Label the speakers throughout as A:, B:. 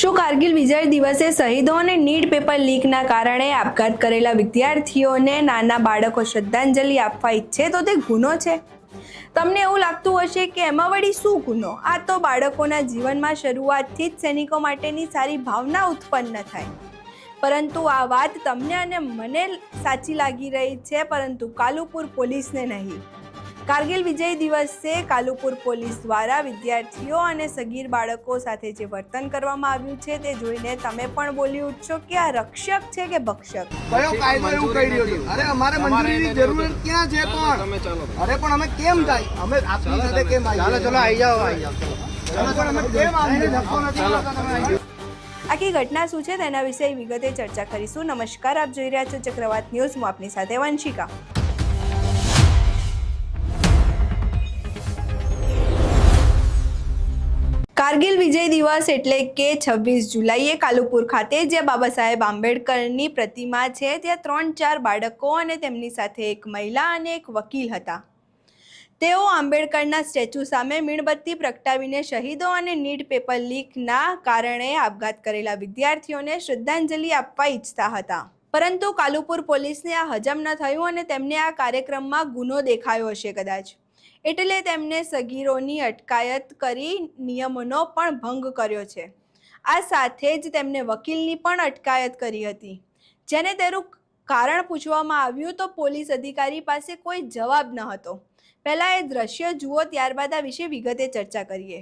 A: શું કારગિલ વિજય દિવસે શહીદો અને નીટ પેપર લીકના કારણે આપઘાત કરેલા વિદ્યાર્થીઓને નાના બાળકો શ્રદ્ધાંજલિ આપવા ઈચ્છે તો તે ગુનો છે? તમને એવું લાગતું હશે કે એમાં વળી શું ગુનો? આ તો બાળકોના જીવનમાં શરૂઆતથી જ સૈનિકો માટેની સારી ભાવના ઉત્પન્ન થાય, પરંતુ આ વાત તમને અને મને સાચી લાગી રહી છે, પરંતુ કાલુપુર પોલીસને નહીં. કારગિલ વિજય દિવસે કાલુપુર પોલીસ દ્વારા વિદ્યાર્થીઓ અને સગીર બાળકો સાથે જે વર્તન કરવામાં આવ્યું છે તે જોઈને તમે પણ બોલી ઉઠશો કે આ રક્ષક છે કે ભક્ષક.
B: કયો કાયદો એવું કહી રહ્યો છે? અરે અમારે મંજૂરીની જરૂર ક્યાં છે? પણ અરે પણ અમે કેમ જાય? અમે આપની સાથે કેમ આવી? ચાલો આવી જાઓ. ચાલો પણ અમે કેમ આવીને ધક્કો નથી મારતા? તમે આવી જાઓ.
A: આખી ઘટના શું છે તેના વિશે વિગતે ચર્ચા કરીશું. નમસ્કાર, આપ જોઈ રહ્યા છો ચક્રવાત ન્યૂઝ. હું આપની સાથે વંશિકા. કારગિલ વિજય દિવસ એટલે કે 26 જુલાઈએ કાલુપુર ખાતે જે બાબા સાહેબ આંબેડકરની પ્રતિમા છે ત્યાં 3-4 બાળકો અને તેમની સાથે એક મહિલા અને એક વકીલ હતા. તેઓ આંબેડકરના સ્ટેચ્યુ સામે મીણબત્તી પ્રગટાવીને શહીદો અને નીટ પેપર લીકના કારણે આપઘાત કરેલા વિદ્યાર્થીઓને શ્રદ્ધાંજલિ આપવા ઈચ્છતા હતા, પરંતુ કાલુપુર પોલીસને આ હજમ ન થયું અને તેમને આ કાર્યક્રમમાં ગુનો દેખાયો હશે કદાચ, એટલે તેમને સગીરોની અટકાયત કરી નિયમોનો પણ ભંગ કર્યો છે. આ સાથે જ તેમને વકીલની પણ અટકાયત કરી હતી. જેને તેનું કારણ પૂછવામાં આવ્યું તો પોલીસ અધિકારી પાસે કોઈ જવાબ ન હતો. પહેલા એ દ્રશ્ય જુઓ, ત્યારબાદ આ વિશે વિગતે ચર્ચા કરીએ.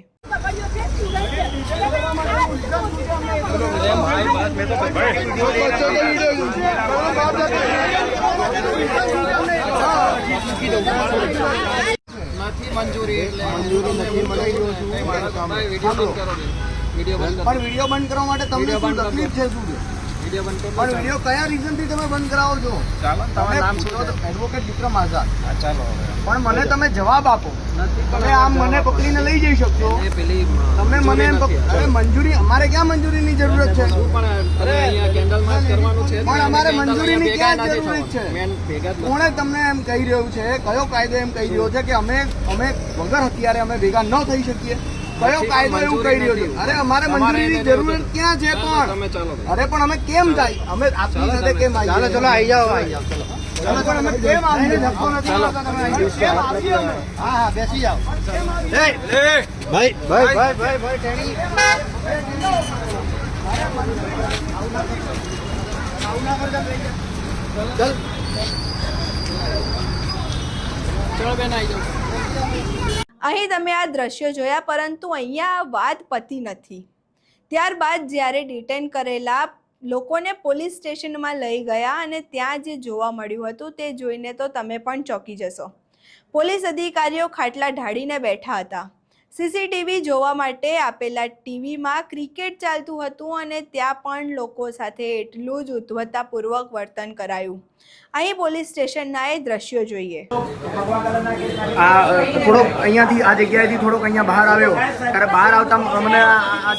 B: મંજૂરી નથી મળી પણ વિડીયો બંધ કરવા માટે તમને શું તકલીફ છે? શું છે પણ વિડીયો કયા રીઝન થી તમે બંધ કરાવો છો? એડવોકેટ વિક્રમ આઝાદ. પણ મને તમે જવાબ આપો. તમે આમ મને પકડીને લઈ જઈ શકશો? તમે મને અરે મંજૂરી, અમારે ક્યાં મંજૂરીની જરૂરત છે? પણ અમારે મંજૂરીની ક્યાં જરૂરત છે? કોણે તમને એમ કહી રહ્યું છે? કયો કાયદો એમ કહી રહ્યો છે કે અમે વગર હથિયારે અમે ભેગા ન થઈ શકીએ? કયો કાયદો એવું કહી રહ્યો છે? અરે અમારે મંજૂરીની જરૂરત ક્યાં છે? પણ અરે પણ અમે કેમ જાય? અમે આપની સાથે કેમ આવી? ચાલો આવી જાઓ. ચાલો પણ અમે કેમ આવીને ધક્કો નથી મારતા? તમે આવી જાઓ. કેમ આવીએ અમે? હા બેસી જાઓ. ભાઈ ટેણી
A: ચલો બેન આવી જાઓ. અહીં તમે આ દ્રશ્યો જોયા, પરંતુ અહીંયા આ વાત પતી નથી. ત્યારબાદ જ્યારે ડિટેન કરેલા લોકોને પોલીસ સ્ટેશનમાં લઈ ગયા અને ત્યાં જે જોવા મળ્યું હતું તે જોઈને તો તમે પણ ચોંકી જશો. પોલીસ અધિકારીઓ ખાટલા ઢાળીને બેઠા હતા. સીસીટીવી જોવા માટે આપેલા ટીવીમાં ક્રિકેટ ચાલતું હતું અને ત્યાં પણ લોકો સાથે એટલું જ ઉદ્ધતતાપૂર્વક વર્તન કરાયું. અહીં પોલીસ સ્ટેશનના એ દ્રશ્યો જોઈએ.
B: થોડોક અહીંયાથી આ જગ્યાએથી થોડોક અહીંયા બહાર આવ્યો, ત્યારે બહાર આવતા મને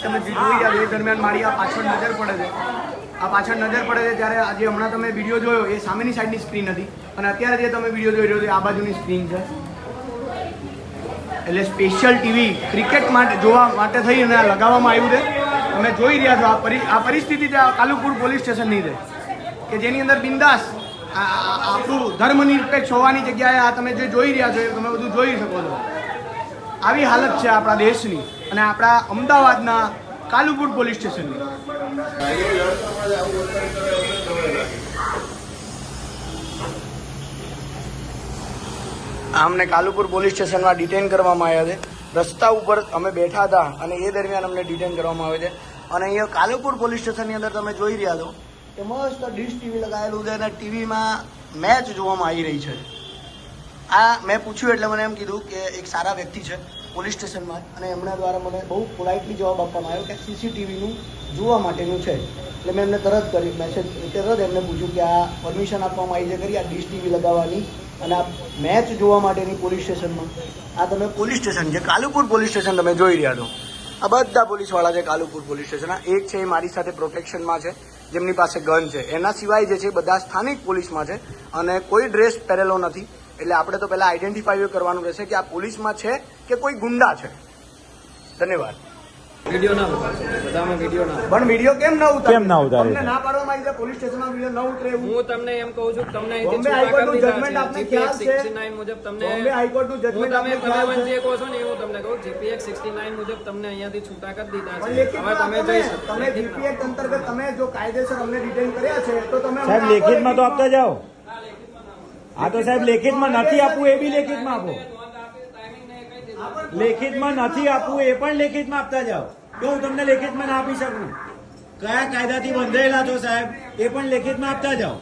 B: તમે જોઈ રહ્યા એ દરમિયાન મારી આ પાછળ નજર પડે છે. ત્યારે આજે હમણાં તમે વિડીયો જોયો એ સામેની સાઈડની સ્ક્રીન હતી અને અત્યારે જે તમે વિડીયો જોઈ રહ્યો છો આ બાજુની સ્ક્રીન છે. એટલે સ્પેશિયલ ટીવી ક્રિકેટ માટે જોવા માટે થઈ અને લગાવવામાં આવ્યું છે. તમે જોઈ રહ્યા છો આ પરિસ્થિતિ કાલુપુર પોલીસ સ્ટેશનની છે કે જેની અંદર બિંદાસ આપણું ધર્મનિરપેક્ષ હોવાની જગ્યાએ આ તમે જે જોઈ રહ્યા છો એ તમે બધું જોઈ શકો છો. આવી હાલત છે આપણા દેશની અને આપણા અમદાવાદના કાલુપુર પોલીસ સ્ટેશનની. અમને કાલુપુર પોલીસ સ્ટેશનમાં ડિટેન કરવામાં આવ્યા છે. રસ્તા ઉપર અમે બેઠા હતા અને એ દરમિયાન અમને ડિટેન કરવામાં આવે છે. અને અહીંયા કાલુપુર પોલીસ સ્ટેશનની અંદર તમે જોઈ રહ્યા છો કે મસ્ત ડીશ ટીવી લગાવેલું છે અને ટીવીમાં મેચ જોવામાં આવી રહી છે. આ મેં પૂછ્યું એટલે મને એમ કીધું કે એક સારા વ્યક્તિ છે પોલીસ સ્ટેશનમાં અને એમના દ્વારા મને બહુ પોલાઇટલી જવાબ આપવામાં આવ્યો કે સીસીટીવીનું જોવા માટેનું છે. એટલે મેં એમને તરત કરી મેસેજ તરત એમને પૂછ્યું કે આ પરમિશન આપવામાં આવી છે ખરી આ ડીશ ટીવી લગાવવાની અને આ મેચ જોવા માટેની પોલીસ સ્ટેશનમાં? આ તમે પોલીસ સ્ટેશન છે કાલુપુર પોલીસ સ્ટેશન તમે જોઈ રહ્યા છો. આ બધા પોલીસવાળા છે કાલુપુર પોલીસ સ્ટેશનના. એક છે એ મારી સાથે પ્રોટેક્શનમાં છે જેમની પાસે ગન છે. એના સિવાય જે છે બધા સ્થાનિક પોલીસમાં છે અને કોઈ ડ્રેસ પહેરેલો નથી. એટલે આપણે તો પહેલાં આઈડેન્ટિફાઈ કરવાનું રહેશે કે આ પોલીસમાં છે કે કોઈ ગુંડા છે. ધન્યવાદ.
C: વિડીયો ના ઉતારશો બધામાં વિડીયો ના
B: પણ વિડીયો કેમ ના ઉતારે?
D: કેમ ના ઉતારે?
B: તમને ના પાડવામાં આવી છે પોલીસ સ્ટેશનમાં વિડીયો ન ઉતરે એવું?
C: હું તમને એમ કહું છું કે તમને અહીંથી
B: બોમ્બે
C: છૂટા
B: હાઈકોર્ટનું
C: કરી
B: judgment
C: દીધા
B: આપને
C: છે.
B: ખ્યાલ છે?
C: GPX 69 મુજબ તમને
B: બોમ્બે હાઈકોર્ટનું
C: હું
B: જજમેન્ટ
C: તમે
B: આપને ખ્યાલ
C: જે
B: છે?
C: કહો છો ને એવું તમને કહું GPX 69 મુજબ તમને અહીંયાથી છૂટા કરી દીધા
B: પણ
C: છે.
B: લેખિતમાં
C: હવે તમે જઈ શકો.
B: તમે જીપીએસ અંતર્ગત તમે જો કાયદેસર અમને ડિટેન કર્યા છે તો તમે
D: સાહેબ
B: અમને આપો
D: લેખિતમાં તો આપતા જાઓ. આ તો સાહેબ લેખિતમાં નથી આપવું એ બી લેખિતમાં આપો. લેખિતમાં નથી આપવું એ પણ લેખિતમાં આપતા જાઓ. તો હું તમને લેખિતમાં ના આપી શકું. કયા કાયદાથી બંધાયેલા છો સાહેબ એ પણ લેખિતમાં આપતા જાઓ.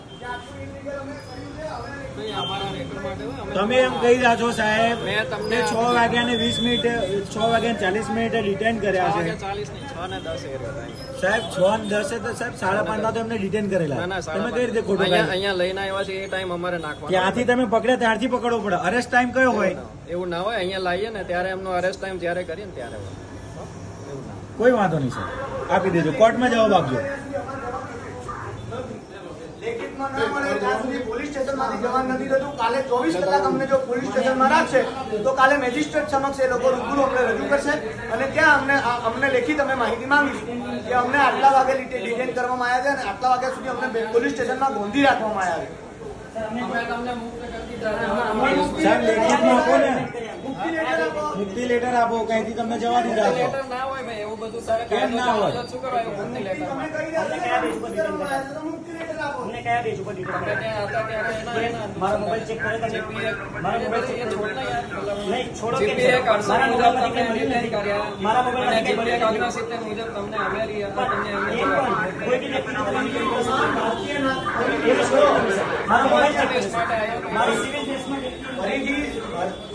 C: નહીં, અમારા રેકોર્ડ માટે હોય. અમે
D: તમે એમ કહી રહ્યા છો સાહેબ
C: મેં તમને
D: કે 6 વાગ્યા ને 20 મિનિટે 6 વાગ્યા ને 40 મિનિટે ડિટેન કર્યા છે
C: 40 નહીં 6 ને 10 એ રહ્યા હતા.
D: સાહેબ 6 ને 10 તો સાહેબ 5:30 તો એમને ડિટેન કરેલા.
C: ના ના
D: તમે કઈ રીતે ખોટું
C: અહીંયા
D: કાઢ્યું?
C: અહીંયા લઈને આવ્યા છે એ ટાઈમ અમારે નાખવાનો
D: ત્યાંથી તમે પકડ્યા ત્યારથી પકડવો પડે. અરેસ્ટ ટાઈમ કયો હોય?
C: એવું ના હોય. અહીંયા લાવીએ ને ત્યારે એમનો અરેસ્ટ ટાઈમ જ્યારે કરીએ ને ત્યારે હોય. એવું ના હોય.
D: કોઈ વાંધો નહીં સર, આપી દેજો. કોર્ટમાં જવાબ આપજો.
B: લેખિતમાં ના મળે ત્યાં સુધી પોલીસ સ્ટેશનમાંથી જવાન નથી થતું. કાલે 24 કલાક અમને જો પોલીસ સ્ટેશનમાં રાખશે તો કાલે મેજિસ્ટ્રેટ સમક્ષ એ લોકો રૂબરૂ અમને રજૂ કરશે અને ત્યાં અમને લેખિત અમે માહિતી માંગીશું કે અમને આટલા વાગે ડિટેન કરવામાં આવ્યા છે અને આટલા વાગ્યા સુધી અમને પોલીસ સ્ટેશનમાં ગોંધી રાખવામાં આવ્યા છે.
C: અમે તમને મુક્ત કરી દીધા છે.
D: સાહેબ લેખિતમાં આપો ને,
B: મુક્તિ લેટર આપો.
D: મુક્તિ લેટર આપો. કઈથી તમને જવા દીધા છે.
C: લેટર ના હોય ભાઈ, એવું બધું તારે
D: કેમ ના હોય?
C: કાયદો શું કરવા આવ્યું મુક્તિ લેટર
B: તમે કહી રહ્યા છો કે મુક્તિ કરવામાં આવ્યા છે તો મુક્તિ લેટર આપો.
C: આપણે ત્યાં હતા ત્યારે એના
E: મારા મોબાઈલ ચેક કરે તમે મારા મોબાઈલ ચેક કરો નહીં છોડો કે
C: GPX 68
E: મારા
C: મુજબ
E: મોબાઈલ
C: તમને ડિટેન કર્યા.
E: મારા મોબાઈલ
C: અને GPX 69 મુજબ તમને અમેરી તમને
E: એક
C: અહીંયા
E: પણ કોઈ બી વ્યક્તિને મારા મોબાઈલ ચેક કરે મારી સિવિલ ડ્રેસમાં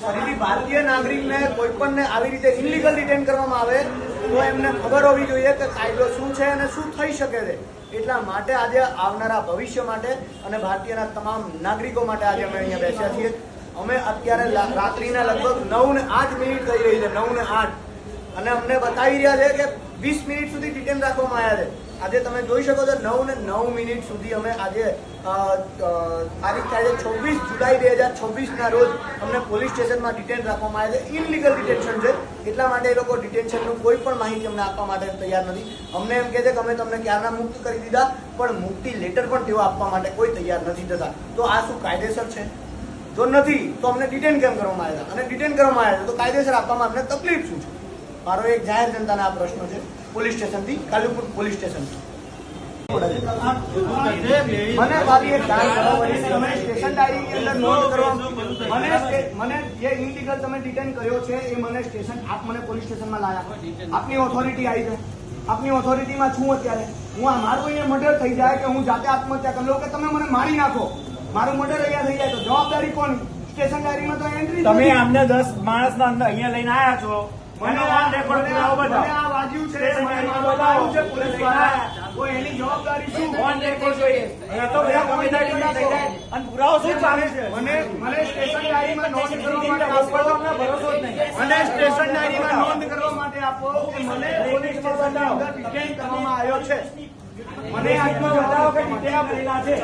B: ફરીથી ભારતીય નાગરિકને કોઈ પણને આવી રીતે ઇલીગલ ડિટેન કરવામાં આવે તો એમને ખબર હોવી જોઈએ કે કાયદો શું છે અને શું થઈ શકે છે. એટલા માટે આજે આવનારા ભવિષ્ય માટે અને ભારતીયના તમામ નાગરિકો માટે આજે અમે અહીંયા બેસ્યા છીએ. અમે અત્યારે રાત્રિના લગભગ 9:08 થઈ રહી છે, 9:08 અને અમને બતાવી રહ્યા છે કે 20 મિનિટ સુધી ડિટેન રાખવામાં આવ્યા છે. આજે તમે જોઈ શકો છો 9:09 સુધી અમે આજે તારીખ થાય છે 26 જુલાઈ 2026 ના રોજ અમને પોલીસ સ્ટેશનમાં ડિટેન રાખવામાં આવ્યા છે. ઇનલીગલ ડિટેન્શન છે એટલા માટે એ લોકો ડિટેન્શનનું કોઈ પણ માહિતી અમને આપવા માટે તૈયાર નથી. અમને એમ કહે છે કે અમે તમને ક્યારના મુક્ત કરી દીધા પણ મુક્તિ લેટર પણ તેઓ આપવા માટે કોઈ તૈયાર નથી થતા. તો આ શું કાયદેસર છે? જો નથી તો અમને ડિટેન કેમ કરવામાં આવ્યા અને ડિટેન કરવામાં આવ્યા તો કાયદેસર આપવામાં અમને તકલીફ શું છે? મારો એક જાહેર જનતાને આ પ્રશ્ન છે પોલીસ સ્ટેશનથી, કાલુપુર પોલીસ સ્ટેશનથી. મને ખાલી એક જાણ કરો વળી તમે સ્ટેશન ડાયરીની અંદર નોંધ કરવા મને જે ઇલીગલ તમે ડિટેન કર્યો છે એ મને સ્ટેશન આપ મને પોલીસ સ્ટેશનમાં લાયા. આપની ઓથોરિટી આવી છે. આપની ઓથોરિટીમાં છું અત્યારે. હું આ મારું અહીંયા મર્ડર થઈ જાય કે હું જાતે આત્મહત્યા કરી લઉં કે તમે મને મારી નાખો, મારું મર્ડર અહીંયા થઈ જાય તો જવાબદારી કોની? સ્ટેશન ડાયરીમાં તો એન્ટ્રી
D: તમે આમને 10 માણસના અંદર અહીંયા લઈને આવ્યા છો.
B: મને આ વાગ્યું છે, મને બતાવ્યું છે પોલીસ દ્વારા. તો એની જવાબદારી શું?
D: એ તો બધા ગમે ત્યાં ડિટેન થઈ જાય. અને પુરાવો શું ચાલે છે?
B: મને સ્ટેશન ડાયરીમાં નોંધ કરવા માટે
D: ઉપર તો
B: આપો.
D: અમને ભરોસો જ નહીં.
B: મને સ્ટેશન ડાયરીમાં નોંધ કરવા માટે આપો કે મને પોલીસ સ્ટેશનની અંદર ડિટેન કરવામાં આવ્યો છે. મને આટલું
D: બતાવો કે
B: ડિટેન
D: ડિટેન કરેલા છે.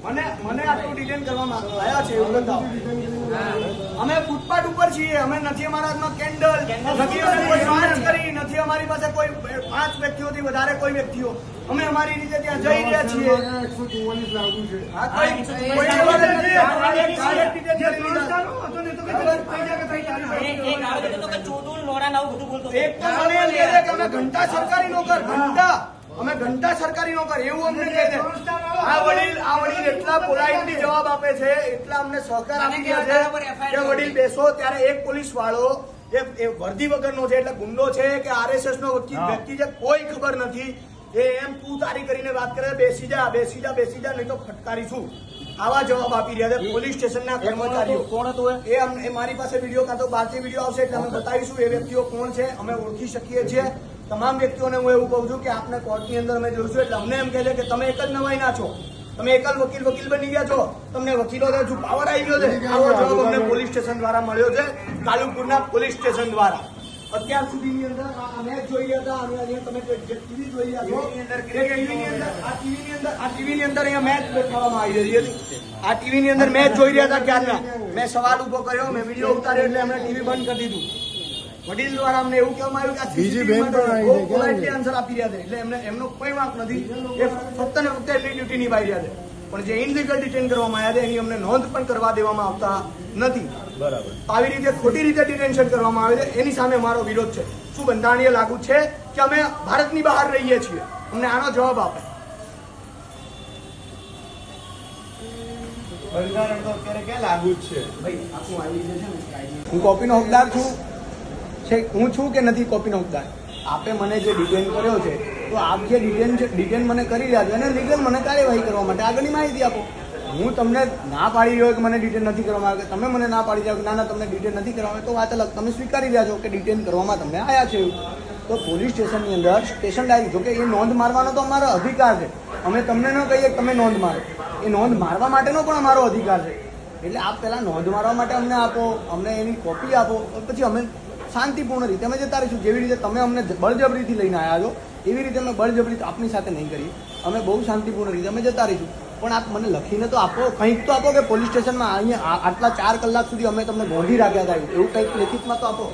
B: મને આટલું ડિટેન કરવામાં આવ્યા છે એવું બતાવો. અમે ફૂટપાથ ઉપર છીએ, અમે નથી અમારા હાથમાં કેન્ડલ, નથી અમે કોઈ માર્ચ કરી, નથી અમારી પાસે કોઈ 5 વ્યક્તિઓથી વધારે કોઈ વ્યક્તિઓ. અમે અમારી રીતે ત્યાં જઈ રહ્યા છીએ. હા, કોઈ જવા દે નથી. ડાયરેક્ટ ડિટેન કરી દીધા.
E: એક આવે તો કે ચોદુલ લોડા નાવ બધું બોલતો
B: એક તો મને એમ કહે છે કે અમે ઘંટા સરકારી નોકર, અમે ઘંટા સરકારી નોકર એવું અમને કહે છે. આ વડીલ એટલા પોલાઇટલી જવાબ આપે છે, એટલા અમને સહકાર આપી રહ્યા છે કે વડીલ બેસો. ત્યારે એક પોલીસ વાળો એ વર્દી વગરનો છે એટલે ગુંડો છે કે RSS નો વ્યક્તિ છે કોઈ ખબર નથી. એ એમ તું તારી કરીને વાત કરે, બેસી જા નહીં તો ફટકારીશું. આવા જવાબ આપી રહ્યા છે પોલીસ સ્ટેશનના કર્મચારીઓ.
E: કોણ હતું
B: એ મારી પાસે વિડીયો કાં તો બહારથી વિડીયો આવશે એટલે અમે બતાવીશું એ વ્યક્તિઓ કોણ છે, અમે ઓળખી શકીએ છીએ. તમામ વ્યક્તિઓને હું એવું કહું છું કે આપને કોર્ટની અંદર અમે જોઈશું એટલે અમને એમ કહે છે કે તમે એક જ નવાઈના છો, તમે એક જ વકીલ બની ગયા છો, તમને વકીલો શું પાવર આવી ગયો છે? આવો જવાબ અમને પોલીસ સ્ટેશન દ્વારા મળ્યો છે, કાલુપુરના પોલીસ સ્ટેશન દ્વારા. અત્યાર સુધીની અંદર આ મેચ જોઈ રહ્યા હતા અને અહીંયા તમે જે ટીવી જોઈ રહ્યા છો આ ટીવીની અંદર અહીંયા મેચ દેખાડવામાં આવી રહી હતી. આ ટીવીની અંદર મેચ જોઈ રહ્યા હતા ક્યારના. મેં સવાલ ઉભો કર્યો, મેં વિડીયો ઉતાર્યો એટલે એમણે ટીવી બંધ કરી દીધું. વડીલ દ્વારા અમને એવું કહેવામાં આવ્યું કે આ CCTV માટે બહુ politely આન્સર આપી રહ્યા છે, એટલે એમને એમનો કોઈ વાંક નથી, એ ફક્ત ને ફક્ત એમની ડ્યુટી નિભાવી રહ્યા છે. પણ જે ઇનલીગલ ડિટેન કરવામાં આવ્યા છે એની અમને નોંધ પણ કરવા દેવામાં આવતા નથી.
D: બરાબર.
B: આવી રીતે ખોટી રીતે ડિટેન્શન કરવામાં આવે છે, એની સામે મારો વિરોધ છે. શું બંધારણીય લાગુ છે કે અમે ભારતની બહાર રહીએ છીએ? અમને આનો જવાબ આપે.
D: બંધારણ તો અત્યારે ક્યાં લાગુ જ છે?
B: ભાઈ આખું આવી છે ને, હું કોપીનો હકદાર છું, હું છું કે નથી કોપીનો હકદાર? આપે મને જે ડિટેન કર્યો છે, તો આપ જે ડિટેન મને કરી રહ્યા છો એને લીગલ મને કાર્યવાહી કરવા માટે આગળની માહિતી આપો. હું તમને ના પાડી રહ્યો કે મને ડિટેન નથી કરવામાં આવે, તમે મને ના પાડી રહ્યા કે ના ના તમને ડિટેન નથી કરવામાં આવે, તો વાત અલગ. તમે સ્વીકારી રહ્યા છો કે ડિટેન કરવામાં તમે આવ્યા છે, તો પોલીસ સ્ટેશનની અંદર સ્ટેશન ડાયરી, જો કે એ નોંધ મારવાનો તો અમારો અધિકાર છે. અમે તમને ન કહીએ કે તમે નોંધ મારો, એ નોંધ મારવા માટેનો પણ અમારો અધિકાર છે. એટલે આપ પહેલા નોંધ મારવા માટે અમને આપો, અમને એની કોપી આપો, પછી અમે શાંતિપૂર્ણ રીતે અમે જતા રહીશું. જેવી રીતે તમે અમને બળજબરીથી લઈને આવ્યા છો એવી રીતે અમે બળજબરી આપની સાથે નહીં કરીએ. અમે બહુ શાંતિપૂર્ણ રીતે અમે જતા રહીશું. પણ આપ મને લખીને તો આપો, કંઈક તો આપો કે પોલીસ સ્ટેશનમાં અહીંયા આટલા 4 કલાક સુધી અમે તમને ગોંધી રાખ્યા હતા, એવું કંઈક લેખિતમાં તો આપો.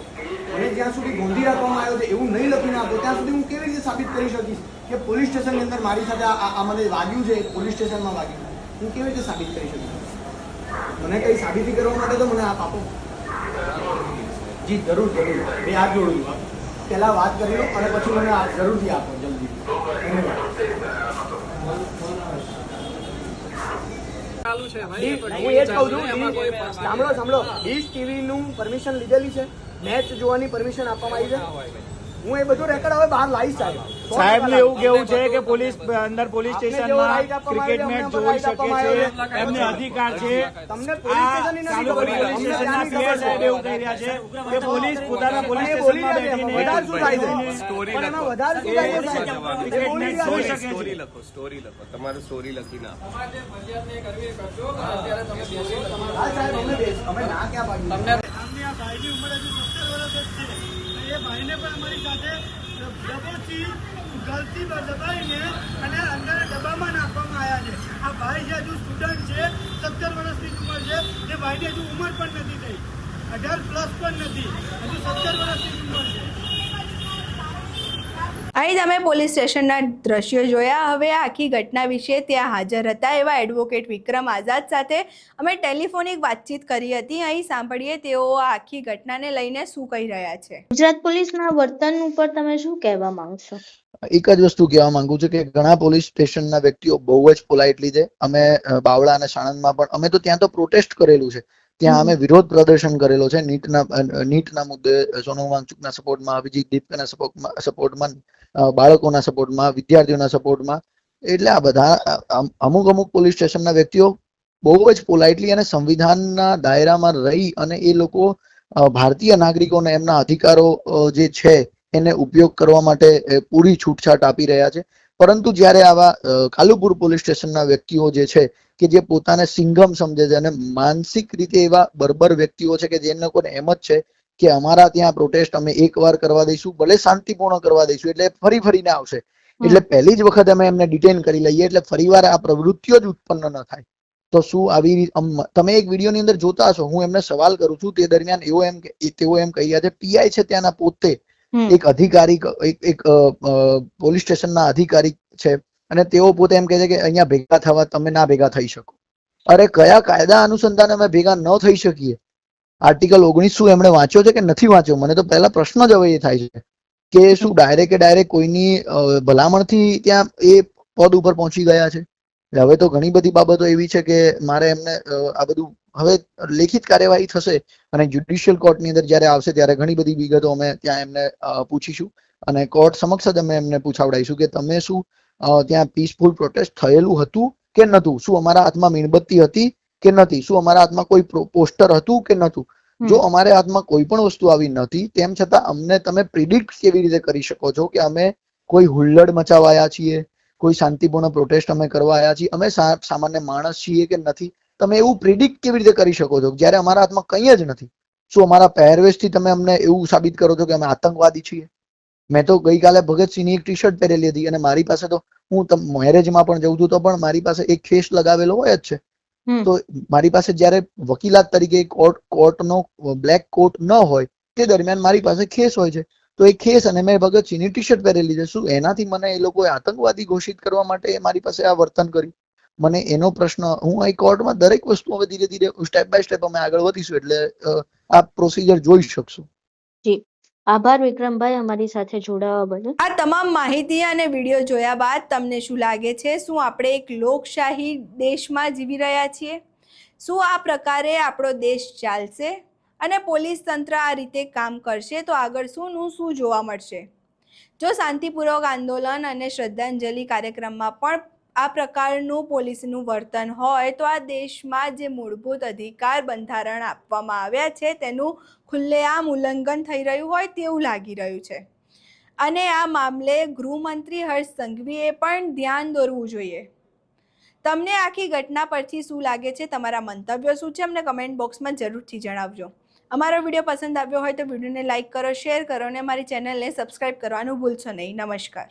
B: અને જ્યાં સુધી ગોંધી રાખવામાં આવ્યો છે એવું નહીં લખીને આપો, ત્યાં સુધી હું કેવી રીતે સાબિત કરી શકીશ કે પોલીસ સ્ટેશનની અંદર મારી સાથે આ મને વાગ્યું છે, પોલીસ સ્ટેશનમાં વાગ્યું? હું કેવી રીતે સાબિત કરી શકીશ? મને કંઈ સાબિતી કરવા માટે તો મને આપ આપો. જી જરૂર જરૂર, બે હાથ જોડું છું. પહેલા વાત કરી લો અને પછી મને જરૂરથી આપો, જલ્દી.
C: ચાલુ છે ભાઈ,
B: હું એ જ કહું છું, સાંભળો, ડીશ ટીવી નું પરમિશન લીધેલી છે, મેચ જોવાની પરમિશન આપવામાં આવી છે. હું એ બધું રેકોર્ડ હવે બહાર લાવીશ
D: સાહેબ ને એવું કેવું છે કે પોલીસ અંદર પોલીસ સ્ટેશનમાં ક્રિકેટ મેચ જોઈ શકે છે, એમને અધિકાર છે.
B: તમને પોલીસ સ્ટેશનની નથી ખબર.
D: પોલીસ સ્ટેશનના પીએ સાહેબ એવું કહી રહ્યા છે કે પોલીસ પોતાના પોલીસ સ્ટેશનમાં બેઠીને
B: વધારે શું થાય છે? પણ એમાં વધારે શું થાય છે સાહેબ?
D: ક્રિકેટ
B: એ બોલી
D: મેચ
B: રહ્યા
D: જોઈ
B: છે.
D: શકે છે.
F: સ્ટોરી લખો, તમારે સ્ટોરી લખીને આપો.
C: તમારે જે ફરિયાદ નહીં કરવી એ કરજો, પણ અત્યારે તમે બેસી લો.
B: હા સાહેબ, અમે ના ક્યાં પાડીએ?
E: આમની આ ભાઈની ઉંમર હજુ 17 વર્ષ જ છે. એ ભાઈને પણ અમારી સાથે ડબોથી ગલતી દબાવીને અને અંદર ડબ્બામાં નાખવામાં આવ્યા છે. આ ભાઈ જે હજુ સ્ટુડન્ટ છે, 17 વર્ષની ઉંમર છે, એ ભાઈની હજુ ઉંમર પણ નથી થઈ, 18 પ્લસ પણ નથી, હજુ 17 વર્ષની ઉંમર છે.
A: અહીં તમે પોલીસ સ્ટેશનના દ્રશ્યો જોયા. હવે આ આખી ઘટના વિશે ત્યાં હાજર હતા એવા એડવોકેટ વિક્રમ આઝાદ સાથે અમે ટેલિફોનિક વાતચીત કરી હતી. અહીં સાંભળીએ તેઓ આ આખી ઘટનાને લઈને શું કહી રહ્યા છે.
G: ગુજરાત પોલીસના વર્તન ઉપર તમે શું કહેવા માંગશો?
H: એક જ વસ્તુ કહેવા માંગુ છું કે ઘણા પોલીસ સ્ટેશનના વ્યક્તિઓ બહુ જ પોલાઇટલી છે. અમે બાવળા અને સાણંદમાં પણ અમે તો ત્યાં તો પ્રોટેસ્ટ કરેલું છે, ત્યાં અમે વિરોધ પ્રદર્શન કરેલો છે નીટના મુદ્દે, સોનમ વાંગચુકના સપોર્ટમાં, અભિજીત દીપકના સપોર્ટમાં, બાળકોના સપોર્ટમાં, વિદ્યાર્થીઓના સપોર્ટમાં. એટલે આ બધા અમુક પોલીસ સ્ટેશનના વ્યક્તિઓ બહુ જ પોલાઇટલી અને સંવિધાનના દાયરામાં રહી અને એ લોકો ભારતીય નાગરિકોને એમના અધિકારો જે છે એને ઉપયોગ કરવા માટે પૂરી છૂટછાટ આપી રહ્યા છે. પરંતુ જ્યારે આવા કાલુપુર પોલીસ સ્ટેશનના વ્યક્તિઓ જે છે કે જે પોતાને સિંઘમ સમજે છે અને માનસિક રીતે એવા બર્બર વ્યક્તિઓ છે કે જેને લોકોને એમ જ છે કે અમારા ત્યાં પ્રોટેસ્ટ અમે એકવાર કરવા દઈશું, ભલે શાંતિપૂર્ણ કરવા દઈશું, એટલે ફરીને આવશે. એટલે પહેલી જ વખત અમે એમને ડિટેન કરી લઈએ એટલે ફરીવાર આ પ્રવૃત્તિઓ જ ઉત્પન્ન ન થાય. તો શું આવી તમે એક વિડીયોની અંદર જોતા હશો, હું એમને સવાલ કરું છું, તે દરમિયાન તેઓ એમ કહી રહ્યા છે, પીઆઈ છે ત્યાંના પોતે એક અધિકારી, એક પોલીસ સ્ટેશનના અધિકારી છે અને તેઓ પોતે એમ કહે છે કે અહીંયા ભેગા થવા તમે ના ભેગા થઈ શકો. અરે કયા કાયદા અનુસંધાને અમે ભેગા ન થઈ શકીએ? આર્ટિકલ 19 એમણે વાંચ્યો છે કે નથી વાંચ્યો? મને તો પહેલા પ્રશ્ન જ હવે એ થાય છે કે શું ડાયરેક્ટ કોઈની ભલામણથી ત્યાં એ પદ ઉપર પહોંચી ગયા છે? હવે તો ઘણી બધી બાબતો એવી છે કે મારે એમને આ બધું હવે લેખિત કાર્યવાહી થશે અને જ્યુડિશિયલ કોર્ટની અંદર જ્યારે આવશે ત્યારે ઘણી બધી વિગતો અમે ત્યાં એમને પૂછીશું અને કોર્ટ સમક્ષ જ અમે એમને પૂછાવડાવીશું કે તમે શું ત્યાં પીસફુલ પ્રોટેસ્ટ થયેલું હતું કે નહોતું? શું અમારા હાથમાં મીણબત્તી હતી કે નથી? શું અમારા હાથમાં કોઈ પોસ્ટર હતું કે નહોતું? જો અમારા હાથમાં કોઈ પણ વસ્તુ આવી નથી તેમ છતાં અમને તમે પ્રિડિક્ટ કેવી રીતે કરી શકો છો કે અમે કોઈ હુલ્લડ મચાવાયા છીએ, કોઈ શાંતિપૂર્ણ પ્રોટેસ્ટ અમે કરવા આવ્યા છીએ, અમે સામાન્ય માણસ છીએ કે નથી? તમે એવું પ્રિડિક્ટ કેવી રીતે કરી શકો છો જ્યારે અમારા હાથમાં કંઈ જ નથી? શું અમારા પહેરવેશથી તમે અમને એવું સાબિત કરો છો કે અમે આતંકવાદી છીએ? મેં તો ગઈકાલે ભગતસિંહની એક ટી શર્ટ પહેરેલી હતી અને મારી પાસે તો હું મેરેજમાં પણ જઉં છું તો પણ મારી પાસે એક ખેસ લગાવેલો હોય જ છે. તો મારી પાસે જ્યારે વકીલાત તરીકે કોર્ટનો બ્લેક કોટ ન હોય તે દરમિયાન મારી પાસે ખેસ હોય છે, તો એ ખેસ અને મેં ભગતસિંહની ટી શર્ટ પહેરેલી છે, શું એનાથી મને એ લોકોએ આતંકવાદી ઘોષિત કરવા માટે મારી પાસે આ વર્તન કર્યું? મને એનો પ્રશ્ન, હું અહીં કોર્ટમાં દરેક વસ્તુ હવે ધીરે ધીરે સ્ટેપ બાય સ્ટેપ અમે આગળ વધીશું એટલે આ પ્રોસિજર જોઈ શકશું.
G: જી, આભાર વિક્રમભાઈ અમારી સાથે જોડાવા બદલ.
A: આ તમામ માહિતી અને વિડીયો જોયા બાદ તમને શું લાગે છે? શું આપણે એક લોકશાહી દેશમાં જીવી રહ્યા છીએ? શું આ પ્રકારે આપણો દેશ ચાલશે અને પોલીસ તંત્ર આ રીતે કામ કરશે તો આગળ શું જોવા મળશે? જો શાંતિપૂર્વક આંદોલન અને શ્રદ્ધાંજલિ કાર્યક્રમમાં પણ આ પ્રકારનું પોલીસનું વર્તન હોય તો આ દેશમાં જે મૂળભૂત અધિકાર બંધારણ આપવામાં આવ્યા છે તેનું ખુલ્લેઆમ ઉલ્લંઘન થઈ રહ્યું હોય તેવું લાગી રહ્યું છે. અને આ મામલે ગૃહમંત્રી હર્ષ સંઘવીએ પણ ધ્યાન દોરવું જોઈએ. તમને આખી ઘટના પરથી શું લાગે છે? તમારા મંતવ્યો શું છે? અમને કમેન્ટ બોક્સમાં જરૂરથી જણાવજો. અમારો વિડીયો પસંદ આવ્યો હોય તો વિડીયોને લાઇક કરો, શેર કરો અને અમારી ચેનલને સબસ્ક્રાઇબ કરવાનું ભૂલશો નહીં. નમસ્કાર.